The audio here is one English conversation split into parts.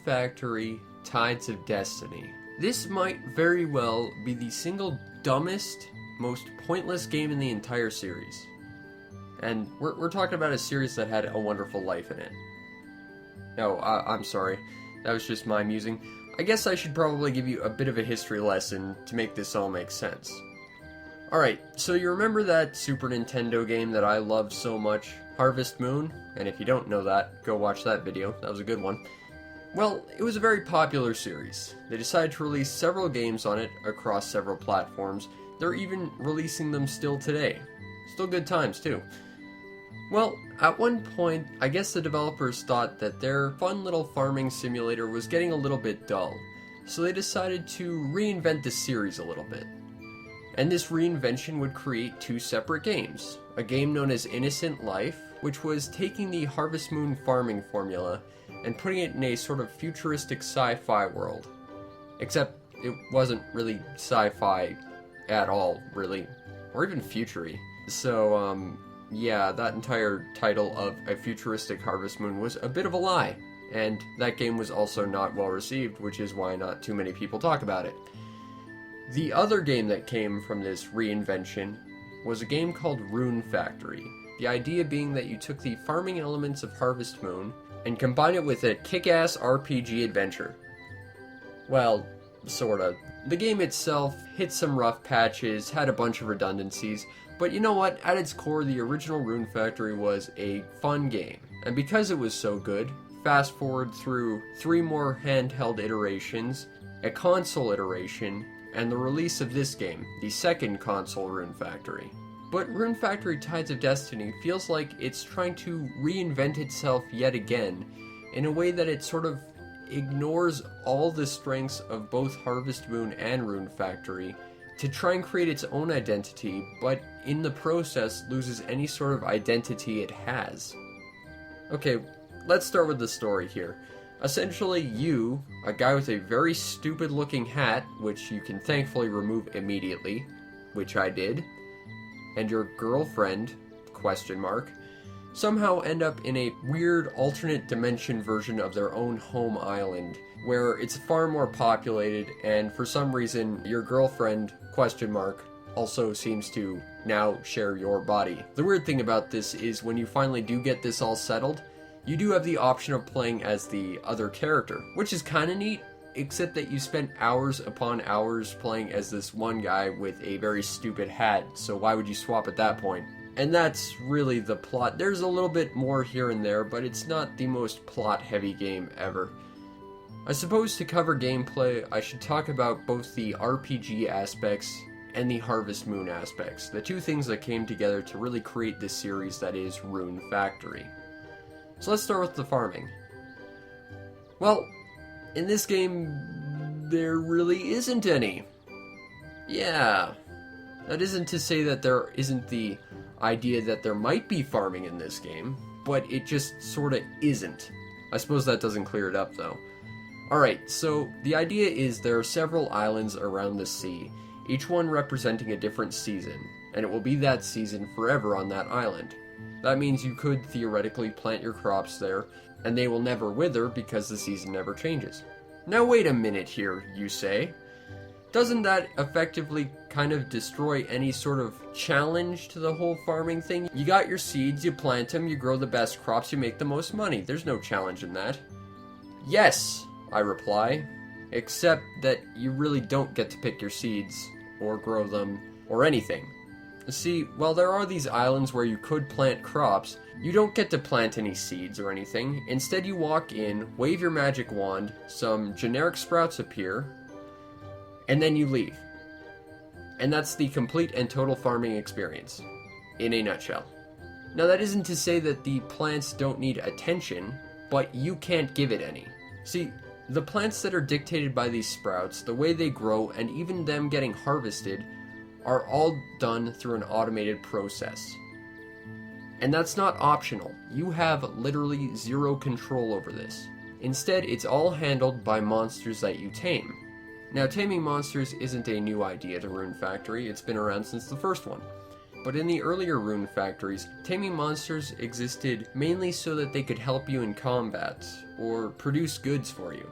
Factory Tides of Destiny. This might very well be the single dumbest, most pointless game in the entire series. And we're talking about a series that had A Wonderful Life in it. No, I'm sorry. That was just my musing. I guess I should probably give you a bit of a history lesson to make this all make sense. Alright, so you remember that Super Nintendo game that I love so much, Harvest Moon? And if you don't know that, go watch that video. That was a good one. Well, it was a very popular series. They decided to release several games on it across several platforms. They're even releasing them still today. Still good times, too. Well, at one point, I guess the developers thought that their fun little farming simulator was getting a little bit dull, so they decided to reinvent the series a little bit. And this reinvention would create two separate games. A game known as Innocent Life, which was taking the Harvest Moon farming formula and putting it in a sort of futuristic sci-fi world. Except it wasn't really sci-fi at all, really. Or even futury. So, yeah, that entire title of A Futuristic Harvest Moon was a bit of a lie. And that game was also not well received, which is why not too many people talk about it. The other game that came from this reinvention was a game called Rune Factory. The idea being that you took the farming elements of Harvest Moon and combined it with a kick-ass RPG adventure. Well, sorta. The game itself hit some rough patches, had a bunch of redundancies, but you know what? At its core, the original Rune Factory was a fun game. And because it was so good, fast forward through 3 more handheld iterations, a console iteration, and the release of this game, the second console Rune Factory. But Rune Factory Tides of Destiny feels like it's trying to reinvent itself yet again in a way that it sort of ignores all the strengths of both Harvest Moon and Rune Factory to try and create its own identity, but in the process loses any sort of identity it has. Okay, let's start with the story here. Essentially, you, a guy with a very stupid looking hat, which you can thankfully remove immediately, which I did, and your girlfriend, somehow end up in a weird alternate dimension version of their own home island, where it's far more populated, and for some reason, your girlfriend, also seems to now share your body. The weird thing about this is when you finally do get this all settled, you do have the option of playing as the other character, which is kinda neat, except that you spent hours upon hours playing as this one guy with a very stupid hat, so why would you swap at that point? And that's really the plot. There's a little bit more here and there, but it's not the most plot-heavy game ever. I suppose to cover gameplay, I should talk about both the RPG aspects and the Harvest Moon aspects, the two things that came together to really create this series that is Rune Factory. So let's start with the farming. Well, in this game, there really isn't any. Yeah. That isn't to say that there isn't the idea that there might be farming in this game, but it just sorta isn't. I suppose that doesn't clear it up, though. Alright, so the idea is there are several islands around the sea, each one representing a different season, and it will be that season forever on that island. That means you could theoretically plant your crops there, and they will never wither because the season never changes. Now wait a minute here, you say. Doesn't that effectively kind of destroy any sort of challenge to the whole farming thing? You got your seeds, you plant them, you grow the best crops, you make the most money. There's no challenge in that. Yes, I reply, except that you really don't get to pick your seeds, or grow them, or anything. See, while there are these islands where you could plant crops, you don't get to plant any seeds or anything. Instead you walk in, wave your magic wand, some generic sprouts appear, and then you leave. And that's the complete and total farming experience, in a nutshell. Now that isn't to say that the plants don't need attention, but you can't give it any. See, the plants that are dictated by these sprouts, the way they grow, and even them getting harvested, are all done through an automated process. And that's not optional. You have literally zero control over this. Instead, it's all handled by monsters that you tame. Now, taming monsters isn't a new idea to Rune Factory, it's been around since the first one. But in the earlier Rune Factories, taming monsters existed mainly so that they could help you in combat, or produce goods for you.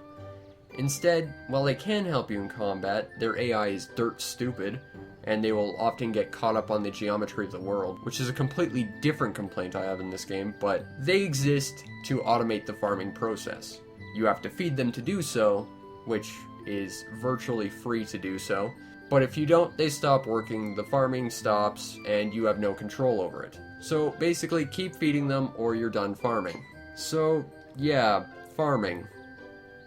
Instead, while they can help you in combat, their AI is dirt stupid, and they will often get caught up on the geometry of the world, which is a completely different complaint I have in this game, but they exist to automate the farming process. You have to feed them to do so, which is virtually free to do so, but if you don't, they stop working, the farming stops, and you have no control over it. So basically, keep feeding them or you're done farming. So, yeah, farming.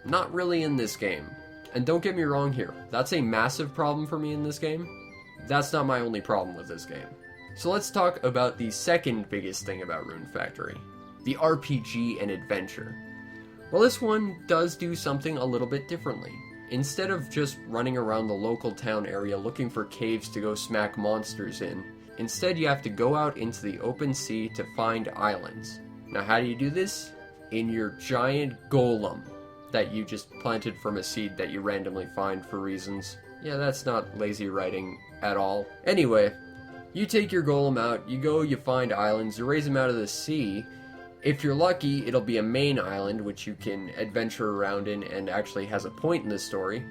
Not really in this game. And don't get me wrong here, that's a massive problem for me in this game. That's not my only problem with this game. So let's talk about the second biggest thing about Rune Factory. The RPG and adventure. Well, this one does do something a little bit differently. Instead of just running around the local town area looking for caves to go smack monsters in, instead you have to go out into the open sea to find islands. Now how do you do this? In your giant golem that you just planted from a seed that you randomly find for reasons. Yeah, that's not lazy writing at all. Anyway, you take your golem out, you go, you find islands, you raise them out of the sea. If you're lucky, it'll be a main island which you can adventure around in and actually has a point in the story.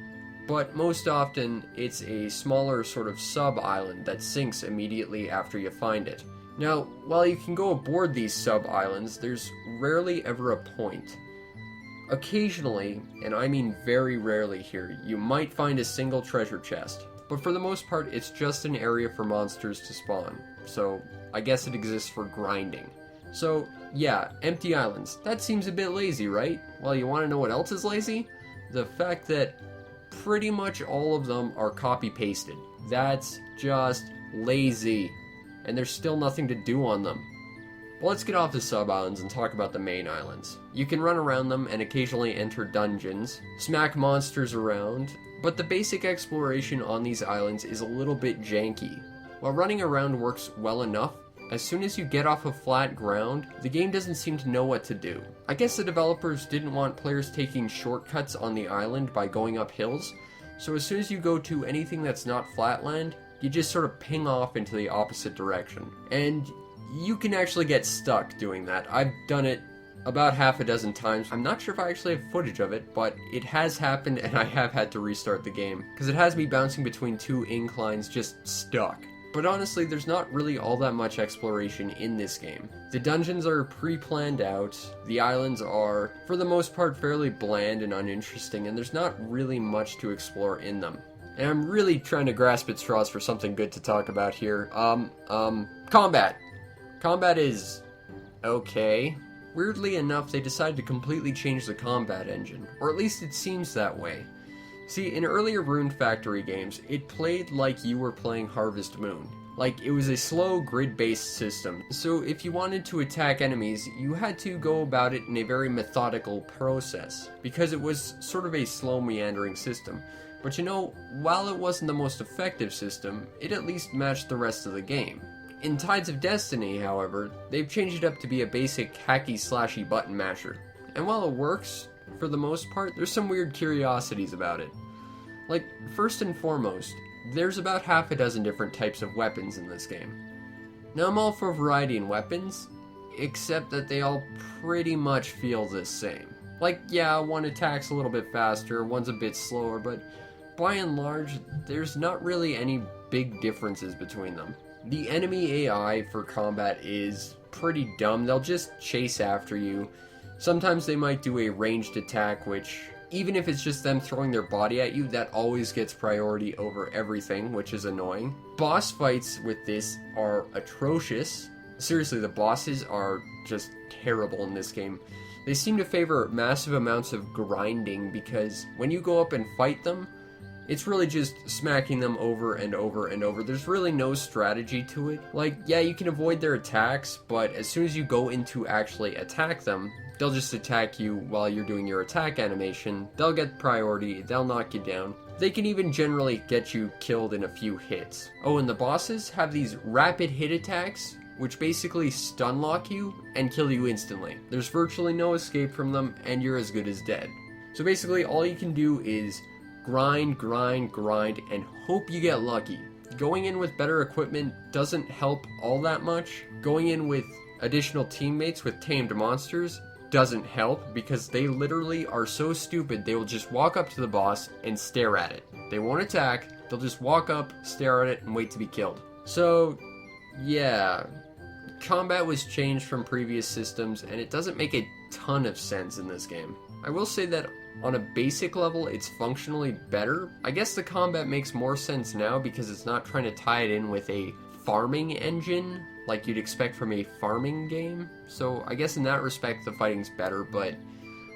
But most often, it's a smaller sort of sub-island that sinks immediately after you find it. Now, while you can go aboard these sub-islands, there's rarely ever a point. Occasionally, and I mean very rarely here, you might find a single treasure chest. But for the most part, it's just an area for monsters to spawn. So, I guess it exists for grinding. So, yeah, empty islands. That seems a bit lazy, right? Well, you want to know what else is lazy? The fact that pretty much all of them are copy-pasted. That's just lazy. And there's still nothing to do on them. Well, let's get off the sub-islands and talk about the main islands. You can run around them and occasionally enter dungeons, smack monsters around, but the basic exploration on these islands is a little bit janky. While running around works well enough, as soon as you get off of flat ground, the game doesn't seem to know what to do. I guess the developers didn't want players taking shortcuts on the island by going up hills, so as soon as you go to anything that's not flatland, you just sort of ping off into the opposite direction. And you can actually get stuck doing that. I've done it about half a dozen times. I'm not sure if I actually have footage of it, but it has happened and I have had to restart the game, because it has me bouncing between two inclines just stuck. But honestly, there's not really all that much exploration in this game. The dungeons are pre-planned out, the islands are, for the most part, fairly bland and uninteresting, and there's not really much to explore in them. And I'm really trying to grasp at straws for something good to talk about here. Combat. Combat is okay. Weirdly enough, they decided to completely change the combat engine, or at least it seems that way. See, in earlier Rune Factory games, it played like you were playing Harvest Moon. Like, it was a slow, grid-based system. So if you wanted to attack enemies, you had to go about it in a very methodical process, because it was sort of a slow, meandering system. But you know, while it wasn't the most effective system, it at least matched the rest of the game. In Tides of Destiny, however, they've changed it up to be a basic hacky-slashy button masher. And while it works, for the most part, there's some weird curiosities about it. Like, first and foremost, there's about half a dozen different types of weapons in this game. Now, I'm all for variety in weapons, except that they all pretty much feel the same. Like, yeah, one attacks a little bit faster, one's a bit slower, but by and large, there's not really any big differences between them. The enemy AI for combat is pretty dumb. They'll just chase after you. Sometimes they might do a ranged attack, which, even if it's just them throwing their body at you, that always gets priority over everything, which is annoying. Boss fights with this are atrocious. Seriously, the bosses are just terrible in this game. They seem to favor massive amounts of grinding, because when you go up and fight them, it's really just smacking them over and over and over. There's really no strategy to it. Like, yeah, you can avoid their attacks, but as soon as you go in to actually attack them, they'll just attack you while you're doing your attack animation. They'll get priority, they'll knock you down. They can even generally get you killed in a few hits. Oh, and the bosses have these rapid hit attacks, which basically stun lock you and kill you instantly. There's virtually no escape from them, and you're as good as dead. So basically, all you can do is grind, grind, grind, and hope you get lucky. Going in with better equipment doesn't help all that much. Going in with additional teammates with tamed monsters doesn't help because they literally are so stupid they will just walk up to the boss and stare at it. They won't attack, they'll just walk up, stare at it, and wait to be killed. So, yeah, combat was changed from previous systems, and it doesn't make a ton of sense in this game. I will say that on a basic level, it's functionally better. I guess the combat makes more sense now because it's not trying to tie it in with a farming engine like you'd expect from a farming game. So I guess in that respect the fighting's better, but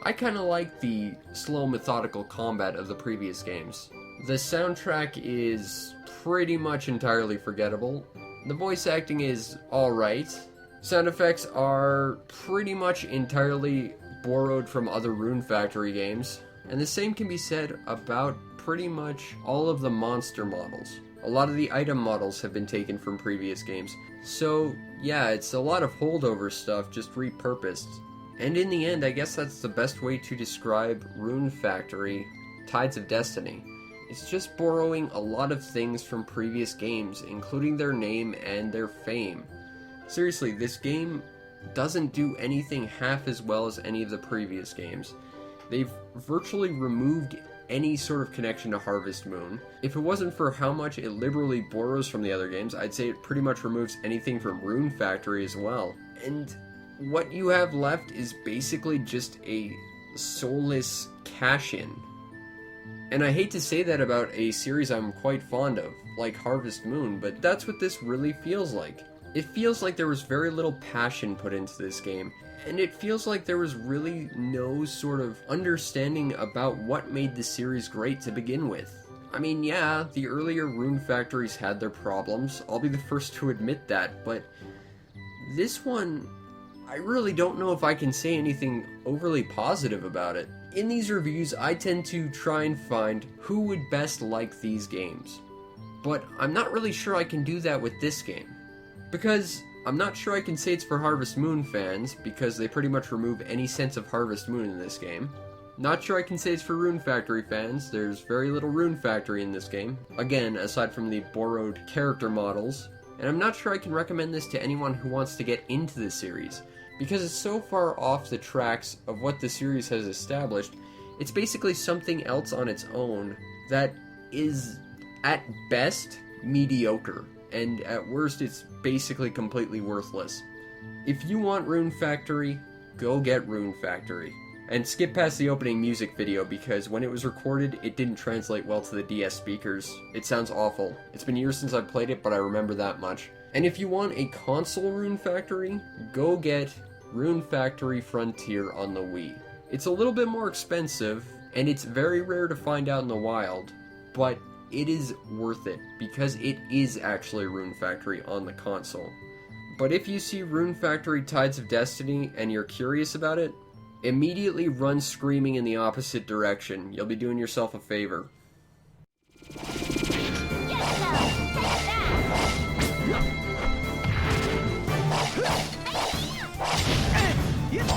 I kind of like the slow methodical combat of the previous games. The soundtrack is pretty much entirely forgettable. The voice acting is alright. Sound effects are pretty much entirely borrowed from other Rune Factory games, and the same can be said about pretty much all of the monster models. A lot of the item models have been taken from previous games, so yeah, it's a lot of holdover stuff just repurposed. And in the end, I guess that's the best way to describe Rune Factory Tides of Destiny. It's just borrowing a lot of things from previous games, including their name and their fame. Seriously, this game doesn't do anything half as well as any of the previous games. They've virtually removed any sort of connection to Harvest Moon. If it wasn't for how much it liberally borrows from the other games, I'd say it pretty much removes anything from Rune Factory as well. And what you have left is basically just a soulless cash-in. And I hate to say that about a series I'm quite fond of, like Harvest Moon, but that's what this really feels like. It feels like there was very little passion put into this game, and it feels like there was really no sort of understanding about what made the series great to begin with. I mean, yeah, the earlier Rune Factories had their problems, I'll be the first to admit that, but this one, I really don't know if I can say anything overly positive about it. In these reviews, I tend to try and find who would best like these games, but I'm not really sure I can do that with this game. Because I'm not sure I can say it's for Harvest Moon fans, because they pretty much remove any sense of Harvest Moon in this game. Not sure I can say it's for Rune Factory fans, there's very little Rune Factory in this game. Again, aside from the borrowed character models. And I'm not sure I can recommend this to anyone who wants to get into the series, because it's so far off the tracks of what the series has established, it's basically something else on its own that is, at best, mediocre. And at worst, it's basically completely worthless. If you want Rune Factory, go get Rune Factory. And skip past the opening music video, because when it was recorded, it didn't translate well to the DS speakers. It sounds awful. It's been years since I've played it, but I remember that much. And if you want a console Rune Factory, go get Rune Factory Frontier on the Wii. It's a little bit more expensive, and it's very rare to find out in the wild, but it is worth it, because it is actually Rune Factory on the console. But if you see Rune Factory Tides of Destiny and you're curious about it, immediately run screaming in the opposite direction. You'll be doing yourself a favor. Get